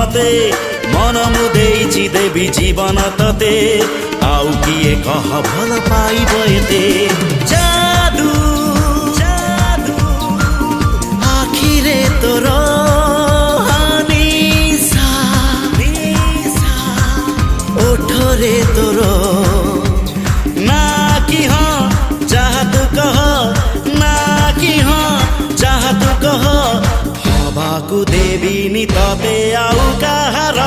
मते मन मुदेइछि देवी जीवन तते आउ किए कह भल पाइब एते जादू जादू आखिरे तोर निशा निशा ओठरे तोर ना कि हाँ जहाँ तू कह ना कि हाँ जहाँ तू कह हवाकू देवी नि तबे आउ कहार